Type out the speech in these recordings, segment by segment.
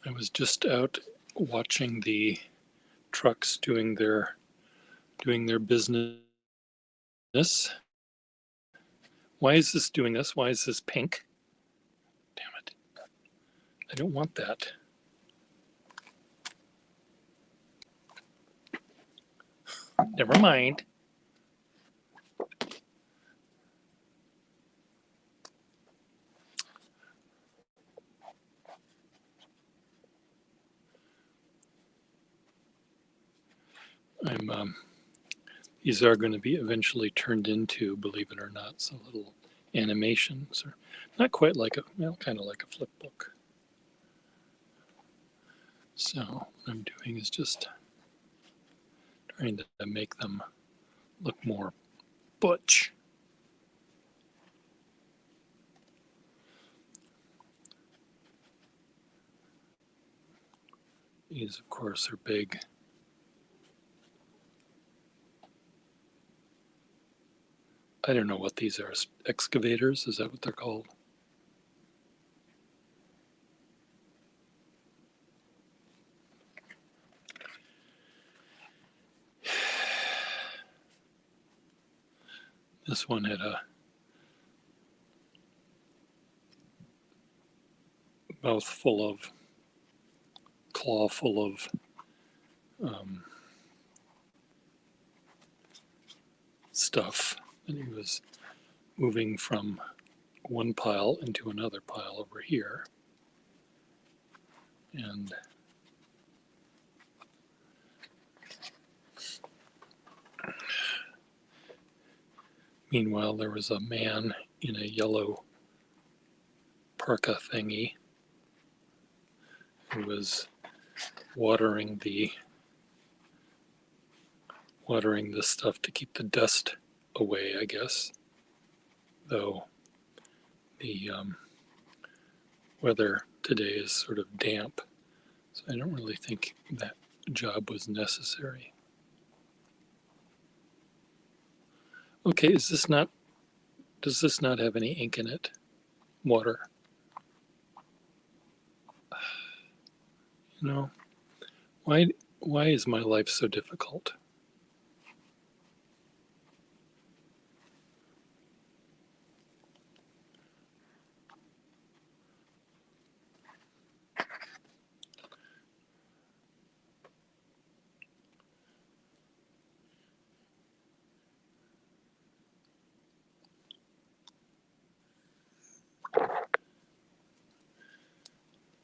I was just out watching the trucks doing their business. Why is this doing this? Why is this pink? Damn it. I don't want that. Never mind. These are going to be eventually turned into, believe it or not, some little animations, or not quite like a, well, kind of like a flip book. So what I'm doing is just trying to make them look more butch. These, of course, are big. I don't know what these are. Excavators? Is that what they're called? This one had a mouth full of, claw full of stuff, and he was moving from one pile into another pile over here. And meanwhile, there was a man in a yellow parka thingy who was watering the stuff to keep the dust away, I guess. Though the weather today is sort of damp, so I don't really think that job was necessary. Okay, does this not have any ink in it? Water. You know, why is my life so difficult?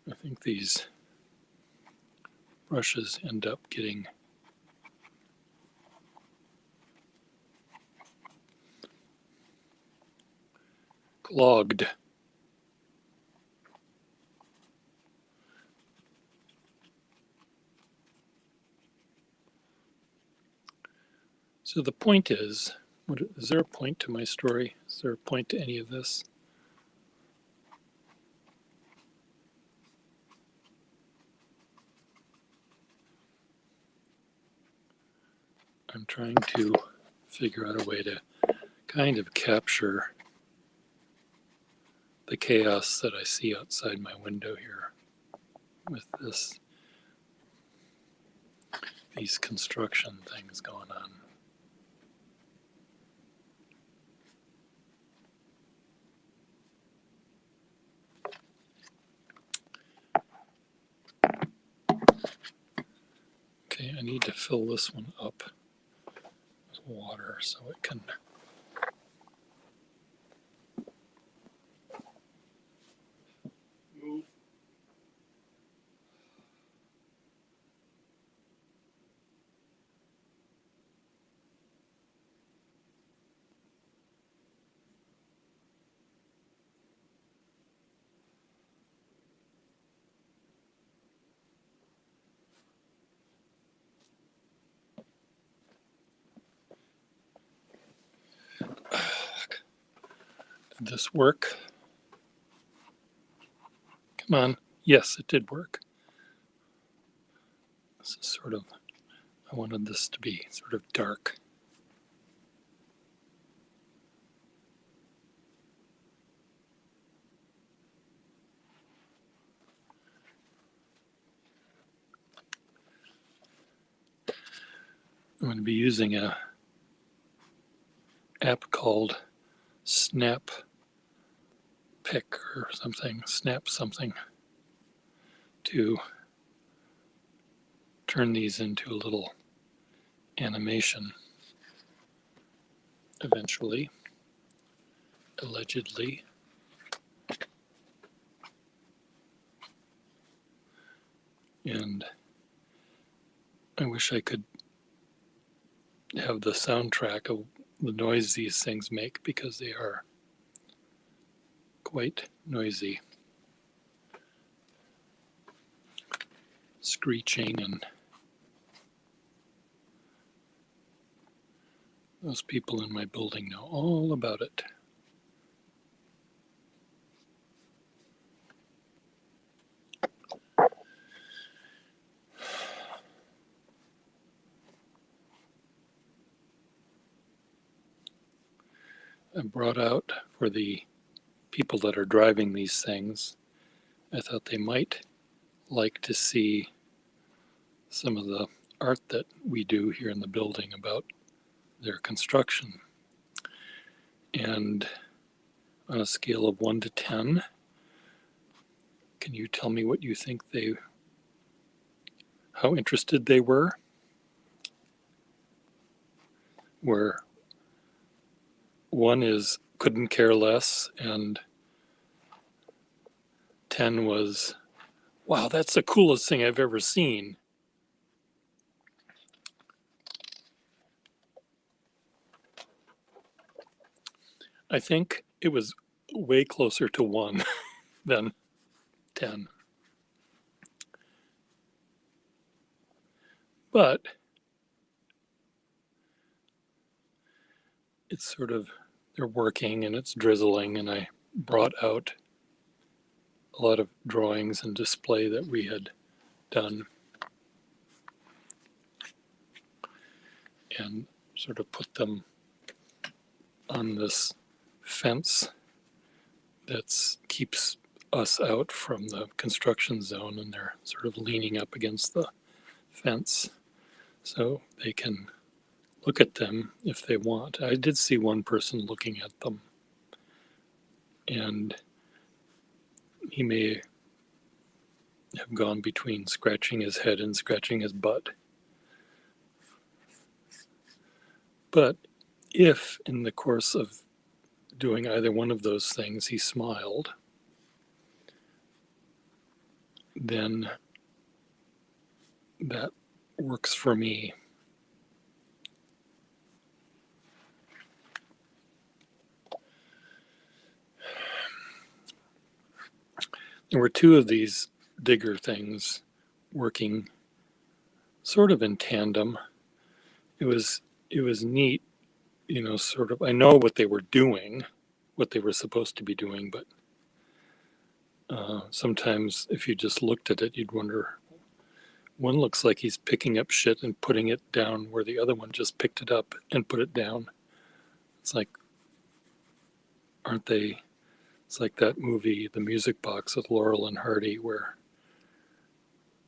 I think these brushes end up getting clogged. So the point is, is there a point to my story? Is there a point to any of this? I'm trying to figure out a way to kind of capture the chaos that I see outside my window here with these construction things going on. Okay, I need to fill this one up with water so it can move. Did this work? Come on. Yes, it did work. This is sort of, I wanted this to be sort of dark. I'm going to be using a app called Snap Pick or something, Snap something, to turn these into a little animation eventually, allegedly. And I wish I could have the soundtrack of the noise these things make, because they are quite noisy. Screeching, and those people in my building know all about it. I brought out, for the people that are driving these things, I thought they might like to see some of the art that we do here in the building about their construction. And on a scale of 1 to 10, can you tell me what you think how interested they were? Where 1 is couldn't care less, and 10 was, wow, that's the coolest thing I've ever seen. I think it was way closer to 1 than 10. But it's sort of, they're working and it's drizzling, and I brought out a lot of drawings and display that we had done and sort of put them on this fence that keeps us out from the construction zone, and they're sort of leaning up against the fence so they can look at them if they want. I did see one person looking at them, and he may have gone between scratching his head and scratching his butt. But if in the course of doing either one of those things he smiled, then that works for me. There were 2 of these digger things working sort of in tandem. It was neat, sort of. I know what they were doing, what they were supposed to be doing, but sometimes if you just looked at it, you'd wonder, one looks like he's picking up shit and putting it down where the other one just picked it up and put it down. It's like, aren't they? It's like that movie, The Music Box, with Laurel and Hardy, where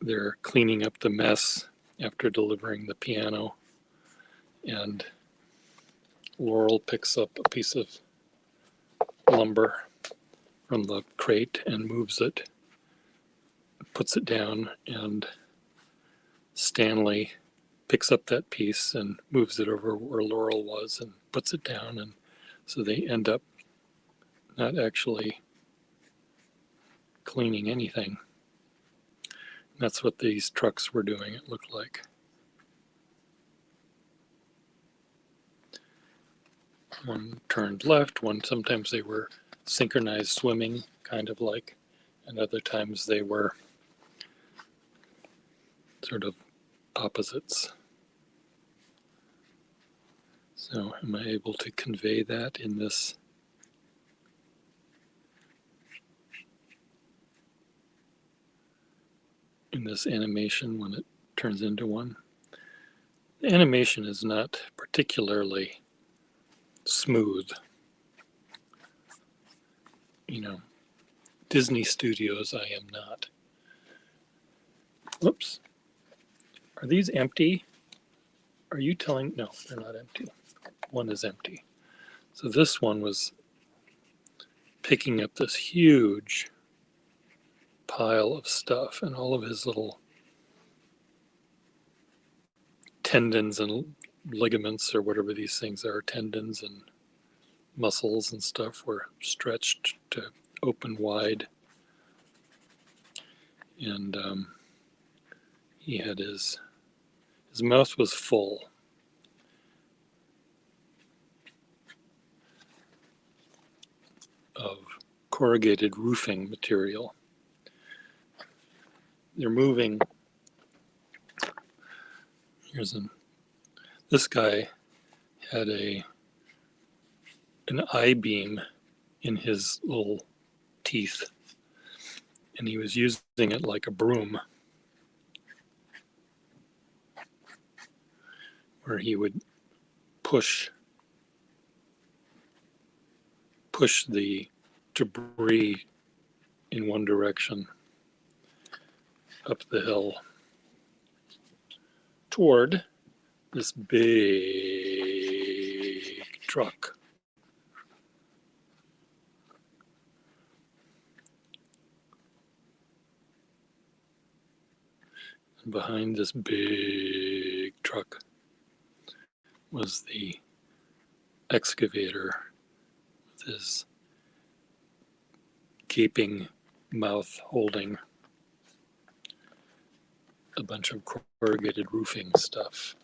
they're cleaning up the mess after delivering the piano, and Laurel picks up a piece of lumber from the crate and moves it, puts it down, and Stanley picks up that piece and moves it over where Laurel was and puts it down, and so they end up not actually cleaning anything. That's what these trucks were doing, it looked like. One turned left, one sometimes they were synchronized swimming, kind of like, and other times they were sort of opposites. So am I able to convey that in this animation when it turns into one? The animation is not particularly smooth. Disney Studios, I am not. Whoops. Are these empty? are you telling? No, they're not empty. One is empty. So this one was picking up this huge pile of stuff, and all of his little tendons and ligaments, or whatever these things are, tendons and muscles and stuff, were stretched to open wide. And he had his mouth was full of corrugated roofing material. They're moving. This guy had an I-beam in his little teeth, and he was using it like a broom, where he would push the debris in one direction up the hill toward this big truck. And behind this big truck was the excavator with his gaping mouth holding a bunch of corrugated roofing stuff.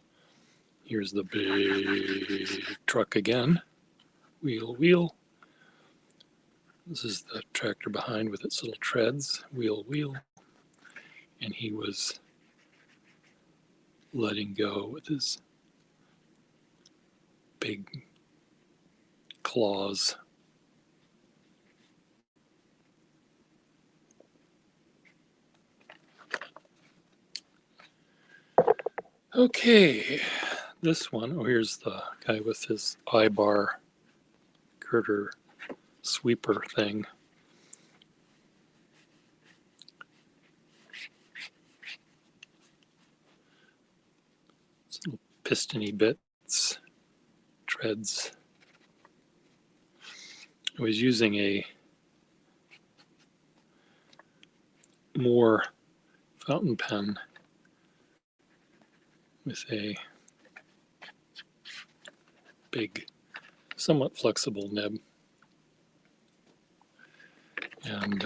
Here's the big truck again. Wheel, wheel. This is the tractor behind with its little treads. Wheel, wheel. And he was letting go with his big claws. Okay, this one, oh, here's the guy with his I-bar girder sweeper thing. Some pistony bits, treads. I was using a more fountain pen with a big, somewhat flexible nib. And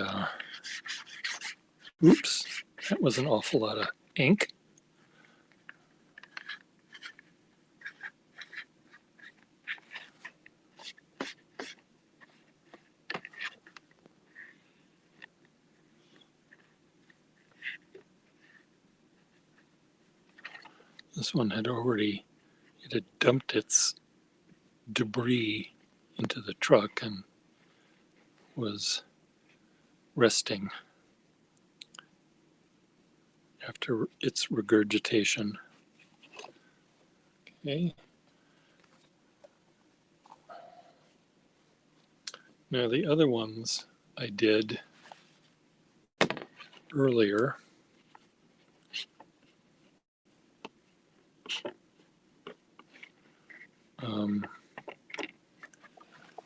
oops, that was an awful lot of ink. This one had dumped its debris into the truck and was resting after its regurgitation. Okay. Now the other ones I did earlier.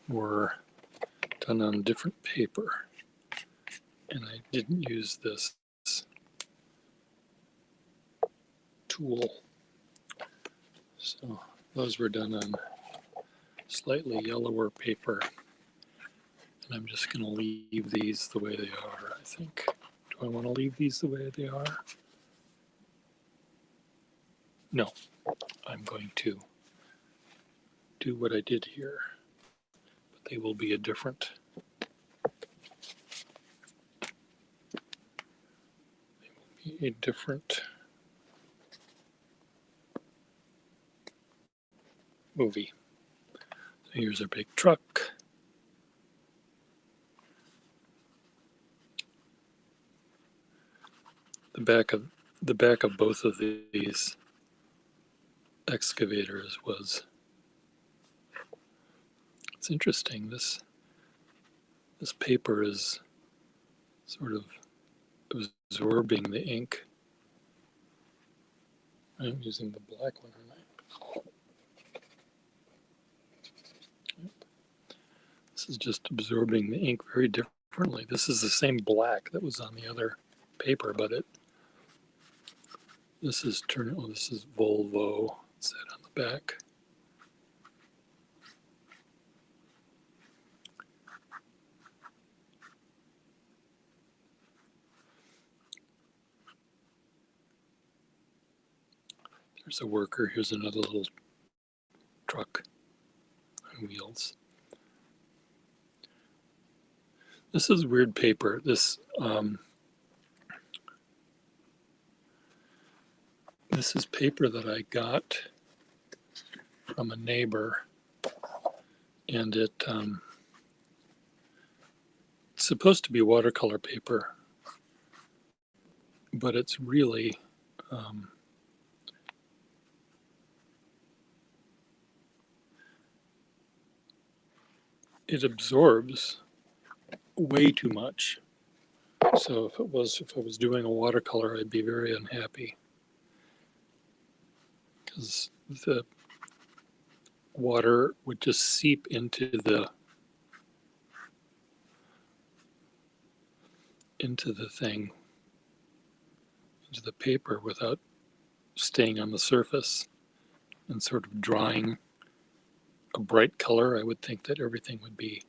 Were done on different paper, and I didn't use this tool. So those were done on slightly yellower paper, and I'm just going to leave these the way they are, I think. Do I want to leave these the way they are? No, I'm going to do what I did here, but they will be a different movie. So here's our big truck. The back of both of these excavators was, it's interesting, this paper is sort of absorbing the ink. I'm using the black one, aren't I? This is just absorbing the ink very differently. This is the same black that was on the other paper, but this is this is Volvo, it said on the back. There's a worker. Here's another little truck on wheels. This is weird paper. This is paper that I got from a neighbor, and it's supposed to be watercolor paper, but it's really it absorbs way too much. So if I was doing a watercolor, I'd be very unhappy, because the water would just seep into the thing, into the paper, without staying on the surface and sort of drying a bright color. I would think that everything would be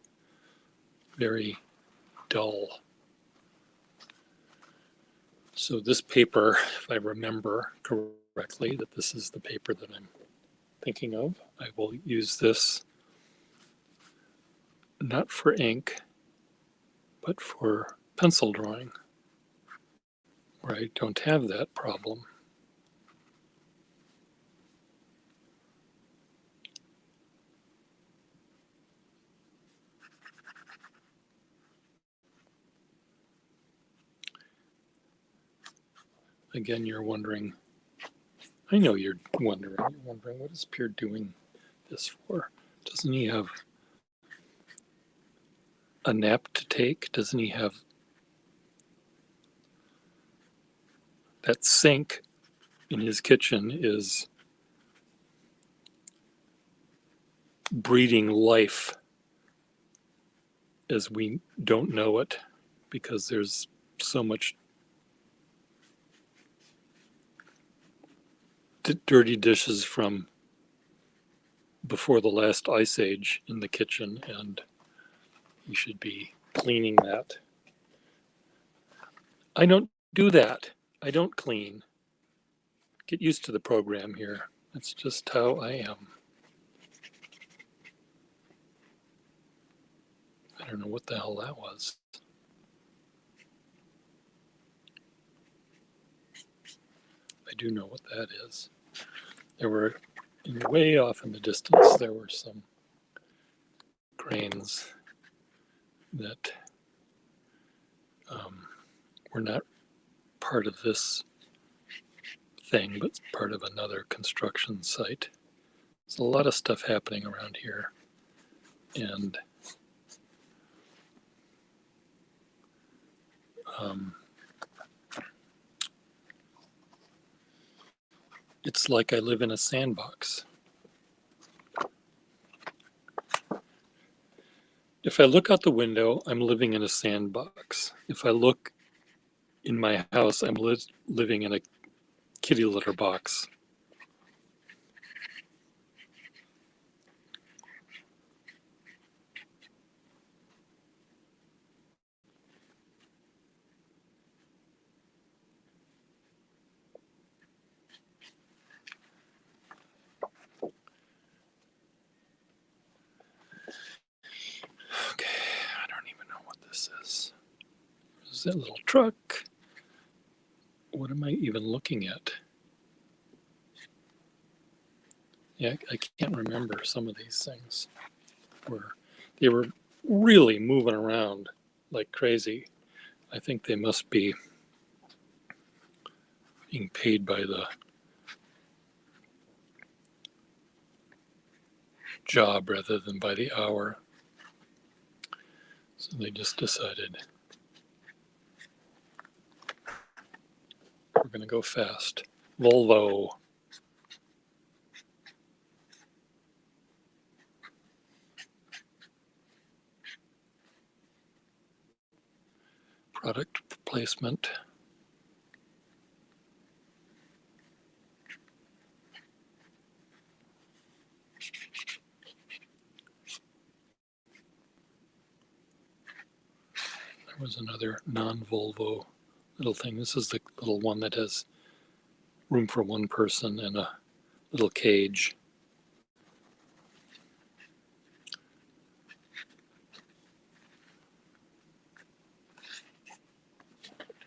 very dull. So this paper, if I remember correctly, that this is the paper that I'm thinking of, I will use this not for ink, but for pencil drawing, where I don't have that problem. Again, you're wondering, I know you're wondering what is Pierre doing this for? Doesn't he have a nap to take? Doesn't he have that sink in his kitchen is breathing life as we don't know it, because there's so much dirty dishes from before the last ice age in the kitchen, and you should be cleaning that. I don't do that. I don't clean. Get used to the program here. That's just how I am. I don't know what the hell that was. I do know what that is. There were, way off in the distance, there were some cranes that were not part of this thing, but part of another construction site. There's a lot of stuff happening around here, and it's like I live in a sandbox. If I look out the window, I'm living in a sandbox. If I look in my house, I'm living in a kitty litter box. Okay, I don't even know what this is. Is that little truck? What am I even looking at? Yeah, I can't remember some of these things. They were really moving around like crazy. I think they must be being paid by the job rather than by the hour. So they just decided we're going to go fast. Volvo. placement. There was another non-Volvo little thing. This is the little one that has room for one person and a little cage.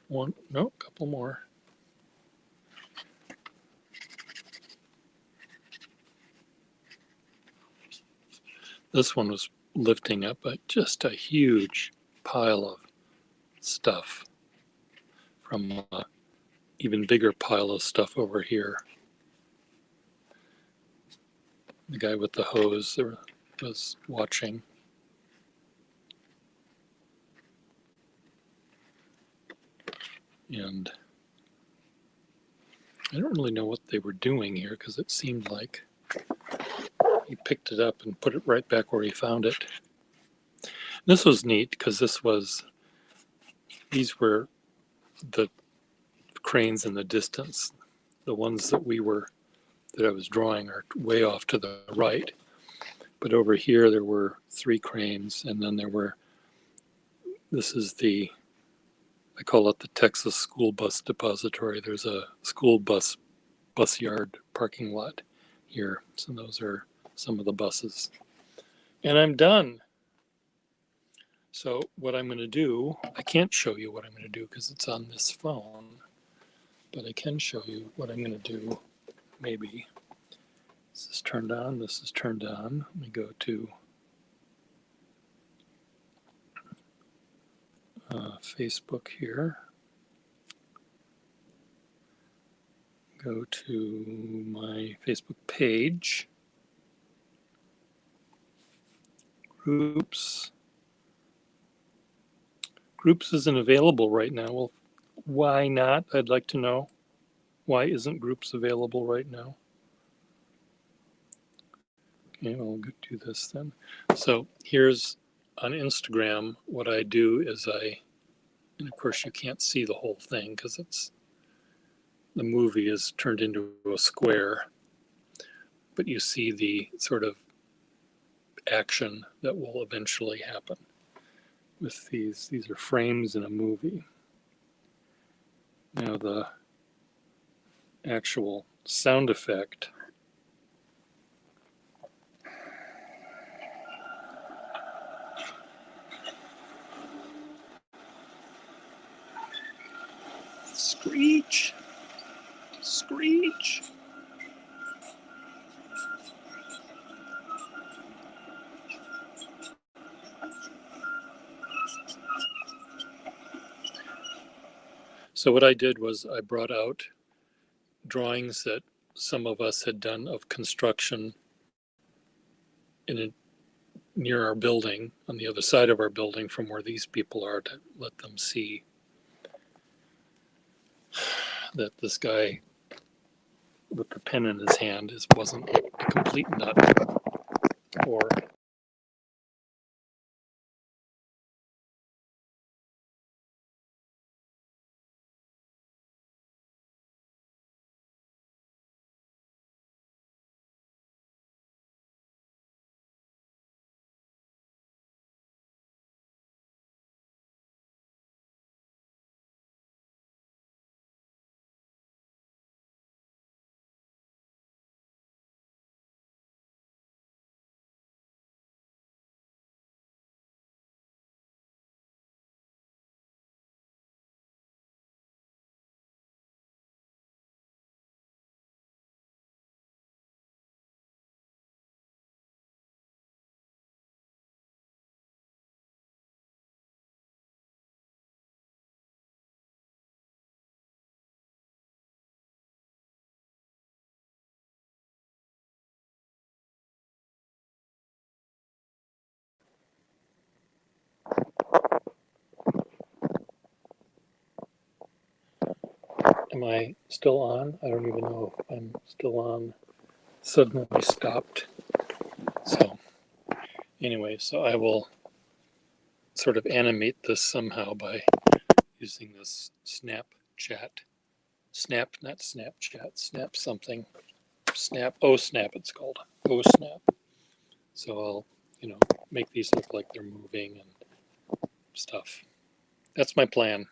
One, no, couple more. This one was lifting up just a huge pile of stuff from an even bigger pile of stuff over here. The guy with the hose was watching. And I don't really know what they were doing here because it seemed like he picked it up and put it right back where he found it. This was neat because these were the cranes in the distance. The ones that I was drawing are way off to the right. But over here there were 3 cranes, and then this is I call it the Texas School Bus Depository. There's a school bus yard parking lot here. So those are some of the buses. And I'm done. So what I'm going to do, I can't show you what I'm going to do because it's on this phone, but I can show you what I'm going to do. Maybe this is turned on, this is turned on. Let me go to Facebook here. Go to my Facebook page. Groups. Groups isn't available right now. Well, why not? I'd like to know. Why isn't Groups available right now? Okay, I'll do this then. So here's on Instagram, what I do is and of course you can't see the whole thing because the movie is turned into a square, but you see the sort of action that will eventually happen with these. These are frames in a movie. Now the actual sound effect screech, screech. So what I did was I brought out drawings that some of us had done of construction near our building, on the other side of our building from where these people are, to let them see that this guy with the pen in his hand wasn't a complete nut. Or am I still on? I don't even know if I'm still on. Suddenly stopped. So anyway, so I will sort of animate this somehow by using this Snap, not Snapchat, Snap something. Snap it's called. Snap. So I'll, make these look like they're moving and stuff. That's my plan.